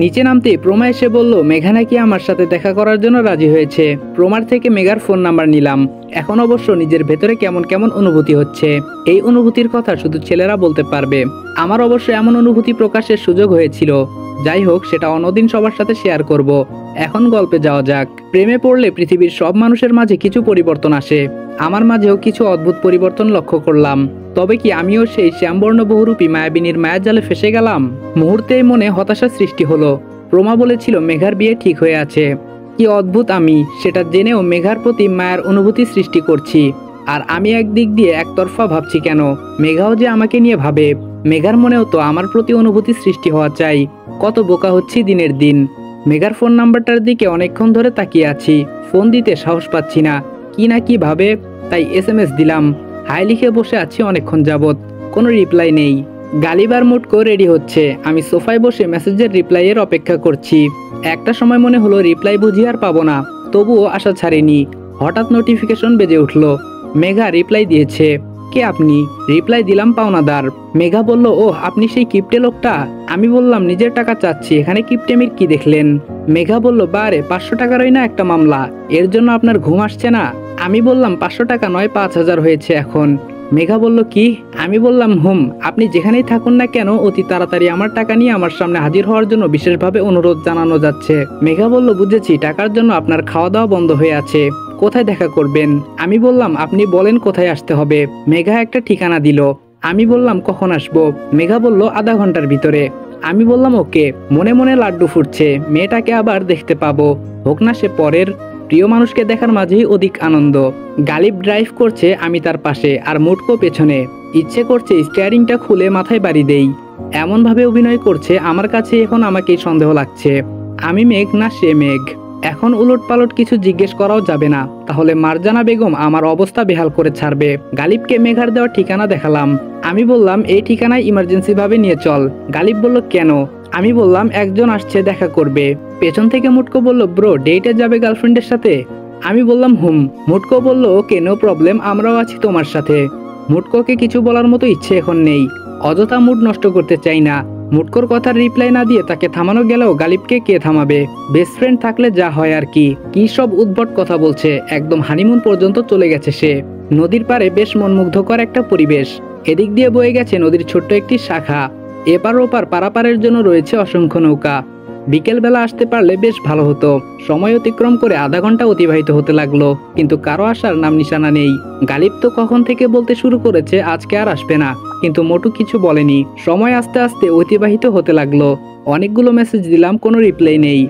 নিচে নামতেই প্রমা এসে বলল মেঘা নাকি আমার সাথে দেখা করার জন্য রাজি হয়েছে। প্রমার থেকে মেঘার ফোন নাম্বার নিলাম। এখন অবশ্য নিজের ভেতরে কেমন কেমন অনুভূতি হচ্ছে। এই অনুভূতির কথা শুধু ছেলেরা বলতে পারবে। আমার অবশ্য এমন অনুভূতি প্রকাশের সুযোগ হয়েছিল। যাই হোক, সেটা অন্যদিন সবার সাথে শেয়ার করব। এখন গল্পে যাওয়া যাক। প্রেমে পড়লে পৃথিবীর সব মানুষের মাঝে কিছু পরিবর্তন আসে। আমার মাঝেও কিছু অদ্ভুত পরিবর্তন লক্ষ্য করলাম। তবে কি আমিও সেই শ্যামবর্ণ বহুরূপী মায়াবিনীর মায়ার জালে ফেসে গেলাম? মুহূর্তেই মনে হতাশার সৃষ্টি হলো। প্রমা বলেছিল মেঘার বিয়ে ঠিক হয়ে আছে। কি অদ্ভুত, আমি সেটা জেনেও মেঘার প্রতি মায়ের অনুভূতি সৃষ্টি করছি। আর আমি একদিক দিয়ে একতরফা ভাবছি কেন? মেঘাও যে আমাকে নিয়ে ভাবে। মেঘার মনেও তো আমার প্রতি অনুভূতি সৃষ্টি হওয়া চাই। কত বোকা হচ্ছি দিনের দিন। মেঘার ফোন নাম্বারটার দিকে অনেকক্ষণ ধরে তাকিয়ে আছি। ফোন দিতে সাহস পাচ্ছি না। কি না কি ভাবে, তাই SMS দিলাম। হাই লিখে বসে আছি অনেকক্ষণ যাবৎ, কোনো রিপ্লাই নেই। গালিবার মুটকো রেডি হচ্ছে। আমি সোফায় বসে মেসেজের রিপ্লাইয়ের অপেক্ষা করছি। একটা সময় মনে হলো রিপ্লাই বুঝি আর পাবো না, তবুও আশা ছাড়িনি। হঠাৎ নোটিফিকেশন বেজে উঠলো। মেঘা রিপ্লাই দিয়েছে। কে আপনি? রিপ্লাই দিলাম পাওনাদার। মেঘা বলল, ওহ আপনি সেই কিপটে লোকটা। আমি বললাম নিজের টাকা চাচ্ছি, এখানে কিপটেমির কি দেখলেন? মেঘা বলল, বারে 500 টাকারই না একটা মামলা, এর জন্য আপনার ঘুম আসছে না? আমি বললাম 500 টাকা নয়, 5000 হয়েছে এখন। মেঘা বলল, কি? আমি বললাম আপনি যেখানেই থাকুন না কেন অতি তাড়াতাড়ি আমার টাকা নিয়ে আমার সামনে হাজির হওয়ার জন্য বিশেষভাবে অনুরোধ জানানো যাচ্ছে। মেঘা বলল, বুঝেছি, টাকার জন্য আপনার খাওয়া দাওয়া বন্ধ হয়ে আছে। কোথায় দেখা করবেন? আমি বললাম আপনি বলেন কোথায় আসতে হবে। মেঘা একটা ঠিকানা দিল। আমি বললাম কখন আসবো? মেঘা বলল আধা ঘন্টার ভিতরে। আমি বললাম ওকে। মনে মনে লাড্ডু ফুটছে, মেয়েটাকে আবার দেখতে পাবো। হোক না সে পরের। প্রিয় মানুষকে দেখার মাঝেই অধিক আনন্দ। গালিব ড্রাইভ করছে, আমি তার পাশে, আর মুটকো পেছনে। ইচ্ছে করছে স্টিয়ারিংটা খুলে মাথায় বাড়ি দেই। এমনভাবে অভিনয় করছে আমার কাছে এখন আমাকেই সন্দেহ লাগছে। আমি মেঘ না সে মেঘ। এখন উলটপালট কিছু জিজ্ঞেস করাও যাবে না, তাহলে মারজানা বেগম আমার অবস্থা বেহাল করে ছাড়বে। গালিবকে মেঘার দেওয়া ঠিকানা দেখালাম। আমি বললাম এই ঠিকানায় ইমার্জেন্সি ভাবে নিয়ে চল। গালিব বলল, কেন? আমি বললাম একজন আসছে দেখা করবে। পেছন থেকে মুটকো বলল, ব্রো ডেটে যাবে গার্লফ্রেন্ডের সাথে? আমি বললাম মুটকো বলল, ওকে নো প্রবলেম, আমরাও আছি তোমার সাথে। মুটকোকে কিছু বলার মতো ইচ্ছে এখন নেই। অযথা মুড নষ্ট করতে চাই না। মুটকোর কথার রিপ্লাই না দিয়ে তাকে থামানো গেলেও গালিবকে কে থামাবে? বেস্ট ফ্রেন্ড থাকলে যা হয় আর কি। কি সব উদ্ভট কথা বলছে, একদম হানিমুন পর্যন্ত চলে গেছে সে। নদীর পাড়ে বেশ মনমুগ্ধকর একটা পরিবেশ। এদিক দিয়ে বয়ে গেছে নদীর ছোট্ট একটি শাখা। এপার ওপার পারাপারের জন্য রয়েছে অসংখ্য নৌকা। বিকেলবেলা আসতে পারলে বেশ ভালো হতো। সময় অতিক্রম করে আধা ঘন্টা অতিবাহিত হতে লাগলো, কিন্তু কারো আসার নাম নিশানা নেই। গালিব তো কখন থেকে বলতে শুরু করেছে আজকে আর আসবে না, কিন্তু মোটু কিছু বলেনি। সময় আস্তে আস্তে অতিবাহিত হতে লাগলো। অনেকগুলো মেসেজ দিলাম, কোনো রিপ্লাই নেই।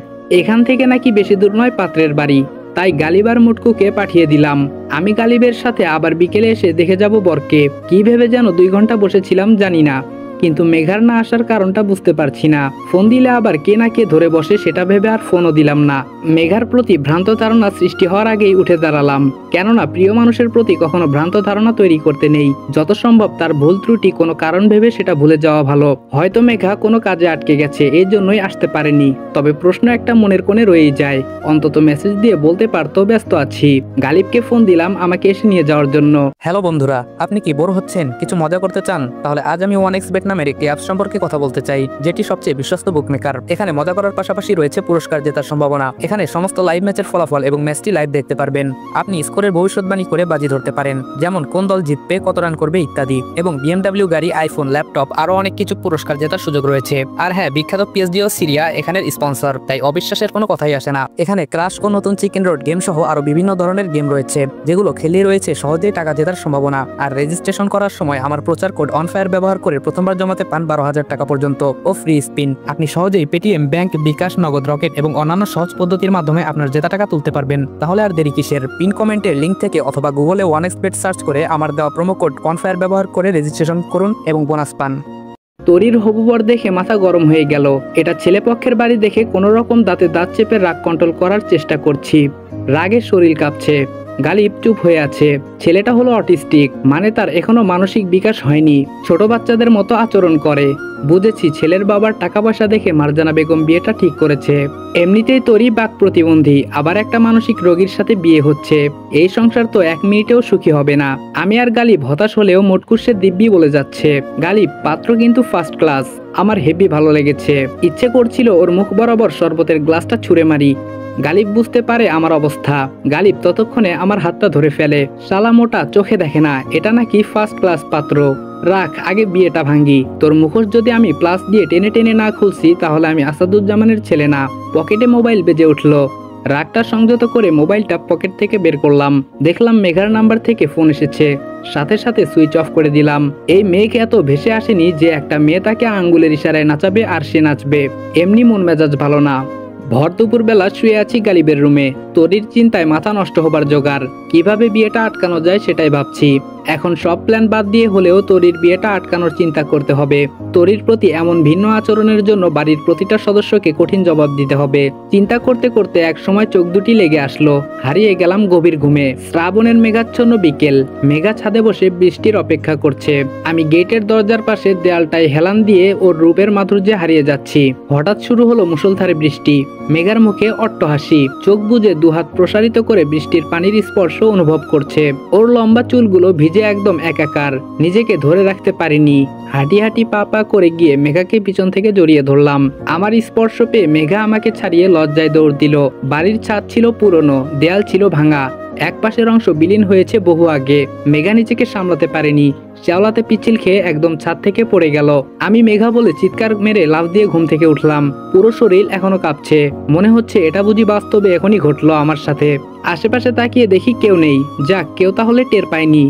এখান থেকে নাকি বেশি দূর নয় পাত্রের বাড়ি, তাই গালিব আর মুটকুকে পাঠিয়ে দিলাম। আমি গালিবের সাথে আবার বিকেলে এসে দেখে যাব বরকে। কি ভেবে যেন 2 ঘন্টা বসেছিলাম জানি না, কিন্তু মেঘার না আসার কারণটা বুঝতে পারছি না। ফোন দিলে আবার কে না কে ধরে বসে সেটা ভেবে আর ফোনও দিলাম না। মেঘার প্রতি ভ্রান্ত ধারণা সৃষ্টি হওয়ার আগেই উঠে দাঁড়ালাম। কেননা প্রিয় মানুষের প্রতি কখনো ভ্রান্ত ধারণা তৈরি করতে নেই। যত সম্ভব তার ভুল ত্রুটি কোনো কারণ ভেবে সেটা ভুলে যাওয়া ভালো। হয়তো মেঘা কোনো কাজে আটকে গেছে, এই জন্যই আসতে পারেনি। তবে প্রশ্ন একটা মনের কোণে রয়েই যায়। অন্তত মেসেজ দিয়ে বলতে পারতো ব্যস্ত আছি। গালিবকে ফোন দিলাম আমাকে এসে নিয়ে যাওয়ার জন্য। হ্যালো বন্ধুরা, আপনি কি বোর হচ্ছেন, কিছু মজা করতে চান? তাহলে আজ আমি 1xbet নামের একটি অ্যাপ সম্পর্কে কথা বলতে চাই, যেটি সবচেয়ে বিশ্বস্ত বুকমেকার। এখানে মজা করার পাশাপাশি রয়েছে পুরস্কার জেতার সম্ভাবনা। এখানে সমস্ত লাইভ ম্যাচের ফলাফল এবং ম্যাচটি লাইভ দেখতে পারবেন। আপনি স্কোরের ভবিষ্যৎবাণী করে বাজি ধরতে পারেন, যেমন কোন দল জিতবে, কত রান করবে ইত্যাদি। এবং BMW গাড়ি, আইফোন, ল্যাপটপ আরো অনেক কিছু পুরস্কার জেতার সুযোগ রয়েছে। আর হ্যাঁ, বিখ্যাত PSG ও সিরিয়া এখানের স্পন্সর, তাই অবিশ্বাসের কোনো কথাই আসে না। এখানে ক্রাশ ও নতুন চিকেন রোড গেম সহ আরো বিভিন্ন ধরনের গেম রয়েছে, যেগুলো খেলে রয়েছে সহজেই টাকা জেতার সম্ভাবনা। আর রেজিস্ট্রেশন করার সময় আমার প্রচার কোড অনফায়ার ব্যবহার করে প্রথমবার জমাতে পান 12,000 টাকা পর্যন্ত ও ফ্রি স্পিন। আপনি সহজেই পেটিএম, ব্যাংক, বিকাশ, নগদ, রকেট এবং অন্যান্য সহজ পদ্ধতির মাধ্যমে আপনার জেতা টাকা তুলতে পারবেন। তাহলে আর দেরি কিসের? পিন কমেন্টের লিঙ্ক থেকে অথবা গুগলে 1xbet সার্চ করে আমার দেওয়া প্রোমো কোড অনফায়ার ব্যবহার করে রেজিস্ট্রেশন করুন এবং বোনাস পান। তরির হবুবর দেখে মাথা গরম হয়ে গেল। এটা ছেলেপক্ষের বাড়ি দেখে কোনো রকম দাঁতে দাঁত চেপে রাগ কন্ট্রোল করার চেষ্টা করছি। রাগে শরীর কাঁপছে। গালিব চুপ হয়ে আছে। ছেলেটা হলো অটিস্টিক, মানে তার এখনো মানসিক বিকাশ হয়নি, ছোট বাচ্চাদের মতো আচরণ করে। বুঝেছি, ছেলের বাবার টাকা পয়সা দেখে মারজানা বেগম বিয়েটা ঠিক করেছে। এমনিতেই তোরই বাক প্রতিবন্ধী, আবার একটা মানসিক রোগীর সাথে বিয়ে হচ্ছে। এই সংসার তো 1 মিনিটেও সুখী হবে না। আমি আর গালিব হতাশ হলেও মোটকুর্সে দিব্যি বলে যাচ্ছে। গালিব, পাত্র কিন্তু ফার্স্ট ক্লাস, আমার হেভি ভালো লেগেছে। ইচ্ছে করছিল ওর মুখ বরাবর শরবতের গ্লাসটা ছুঁড়ে মারি। গালিব বুঝতে পারে আমার অবস্থা। গালিব ততক্ষণে আমার হাতটা ধরে ফেলে। শালা মোটা, চোখে দেখে না এটা নাকি ফার্স্ট ক্লাস পাত্র? রাখ, আগে বিয়েটা ভাঙ্গি। তোর মুখোশ যদি আমি প্লাস দিয়ে টেনে টেনে না খুলছি তাহলে আমি আসাদুজ্জামানের ছেলে না। পকেটে মোবাইল বেজে উঠলো। রাগটা সংযত করে মোবাইলটা পকেট থেকে বের করলাম। দেখলাম মেঘার নাম্বার থেকে ফোন এসেছে। সাথে সাথে সুইচ অফ করে দিলাম। এই মেঘ এত ভেসে আসেনি যে একটা মেয়ে তাকে আঙ্গুলের ইশারায় নাচাবে আর সে নাচবে। এমনি মন মেজাজ ভালো না। ভর দুপুর বেলা শুয়ে আছি গালিবের রুমে। তরির চিন্তায় মাথা নষ্ট হবার জোগাড়। কিভাবে বিয়েটা আটকানো যায় সেটাই ভাবছি। এখন সব প্ল্যান বাদ দিয়ে হলেও তরির বিয়েটা আটকানোর চিন্তা করতে হবে। তরির প্রতি এমন ভিন্ন আচরণের জন্য বাড়ির প্রতিটা সদস্যকে কঠিন জবাব দিতে হবে। চিন্তা করতে করতে এক সময় চোখ দুটি লেগে আসলো। হারিয়ে গেলাম গভীর ঘুমে। শ্রাবণের মেঘাচ্ছন্ন বিকেল। মেঘা ছাদে বসে বৃষ্টির অপেক্ষা করছে। আমি গেটের দরজার পাশে দেয়ালটায় হেলান দিয়ে ওর রূপের মাধুর্যে হারিয়ে যাচ্ছি। হঠাৎ শুরু হলো মুষলধারে বৃষ্টি। মেঘার মুখে অট্টহাসি। চোখ বুজে দুহাত প্রসারিত করে বৃষ্টির পানির স্পর্শ অনুভব করছে। ওর লম্বা চুলগুলো ভিজে একদম একাকার। নিজেকে ধরে রাখতে পারিনি। হাঁটি হাঁটি পা পা করে গিয়ে মেঘাকে পিছন থেকে জড়িয়ে ধরলাম। আমার স্পর্শ পেয়ে মেঘা আমাকে ছাড়িয়ে লজ্জায় দৌড় দিল। বাড়ির ছাদ ছিল পুরনো, দেয়াল ছিল ভাঙা। এক পাশের অংশ বিলীন হয়েছে বহু আগে। মেঘা নিজেকে সামলাতে পারেনি। শ্যাওলাতে পিচ্ছিল খেয়ে একদম ছাদ থেকে পড়ে গেল। আমি মেঘা বলে চিৎকার মেরে লাফ দিয়ে ঘুম থেকে উঠলাম। পুরো শরীর এখনো কাঁপছে। মনে হচ্ছে এটা বুঝি বাস্তবে এখনই ঘটলো আমার সাথে। আশেপাশে তাকিয়ে দেখি কেউ নেই। যাক, কেউ তাহলে টের পায়নি।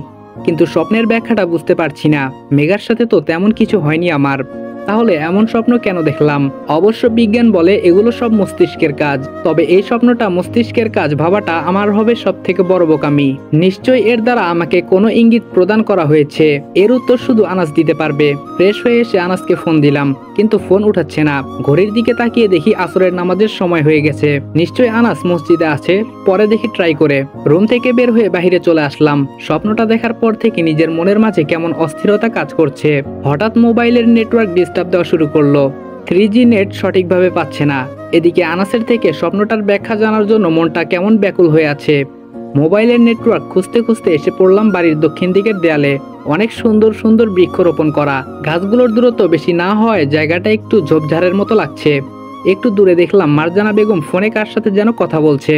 কিন্তু স্বপ্নের ব্যাখ্যাটা বুঝতে পারছি না। মেঘার সাথে তো তেমন কিছু হয়নি আমার। তাহলে এমন স্বপ্ন কেন দেখলাম? অবশ্য বিজ্ঞান বলে এগুলো সব মস্তিষ্কের কাজ। তবে এই স্বপ্নটা মস্তিষ্কের কাজ ভাবাটা আমার হবে সব থেকে বড় বোকামি। নিশ্চয়ই এর দ্বারা আমাকে কোনো ইঙ্গিত প্রদান করা হয়েছে। এর উত্তর শুধু আনাস দিতে পারবে। ফ্রেশ হয়ে এসে আনাসকে ফোন দিলাম, কিন্তু ফোন উঠাচ্ছে না। ঘড়ির দিকে তাকিয়ে দেখি আসরের নামাজের সময় হয়ে গেছে। নিশ্চয়ই আনাস মসজিদে আছে। পরে দেখি ট্রাই করে। রুম থেকে বের হয়ে বাইরে চলে আসলাম। স্বপ্নটা দেখার পর থেকে নিজের মনের মাঝে কেমন অস্থিরতা কাজ করছে। হঠাৎ মোবাইলের নেটওয়ার্ক ডিস্টার্ব দেওয়া শুরু করলো। 3G নেট সঠিকভাবে পাচ্ছে না। এদিকে আনাসের থেকে স্বপ্নটার ব্যাখ্যা জানার জন্য মনটা কেমন ব্যাকুল হয়ে আছে। মোবাইলের নেটওয়ার্ক খুঁজতে খুঁজতে এসে পড়লাম বাড়ির দক্ষিণ দিকের দেয়ালে। অনেক সুন্দর সুন্দর বৃক্ষরোপণ করা। গাছগুলোর দূরত্ব বেশি না হয় জায়গাটা একটু ঝোপঝাড়ের মতো লাগছে। একটু দূরে দেখলাম মারজানা বেগম ফোনে কার সাথে যেন কথা বলছে।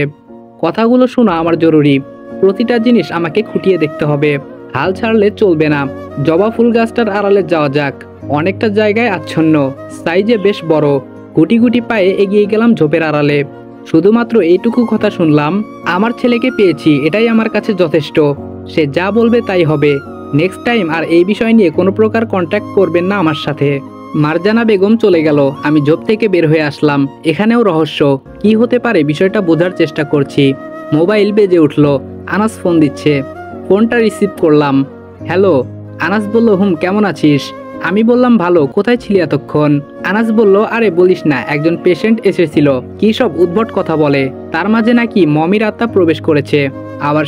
কথাগুলো শোনা আমার জরুরি। প্রতিটা জিনিস আমাকে খুঁটিয়ে দেখতে হবে। হাল ছাড়লে চলবে না। জবা ফুল গাছটার আড়ালে যাওয়া যাক। অনেকটা জায়গায় আচ্ছন্ন, সাইজে বেশ বড়। গুটি গুটি পায়ে এগিয়ে গেলাম ঝোপের আড়ালে। শুধুমাত্র এইটুকু কথা শুনলাম, আমার ছেলেকে পেয়েছি, এটাই আমার কাছে যথেষ্ট। সে যা বলবে তাই হবে। নেক্সট টাইম আর এই বিষয় নিয়ে কোনো প্রকার কন্ট্যাক্ট করবেন না আমার সাথে। মারজানা বেগম চলে গেল। আমি ঝোপ থেকে বের হয়ে আসলাম। এখানেও রহস্য। কি হতে পারে বিষয়টা বোঝার চেষ্টা করছি। মোবাইল বেজে উঠল। আনাস ফোন দিচ্ছে। ফোনটা রিসিভ করলাম। হ্যালো। আনাস বলল, কেমন আছিস? আমি বললাম, ভালো। কোথায় ছিলি এতক্ষণ? আনাস বলল, আরে বলিস না, একজন পেশেন্ট এসেছিল। কি সব উদ্ভট কথা বলে। তার মাঝে নাকি মমির আত্মা প্রবেশ করেছে। আবার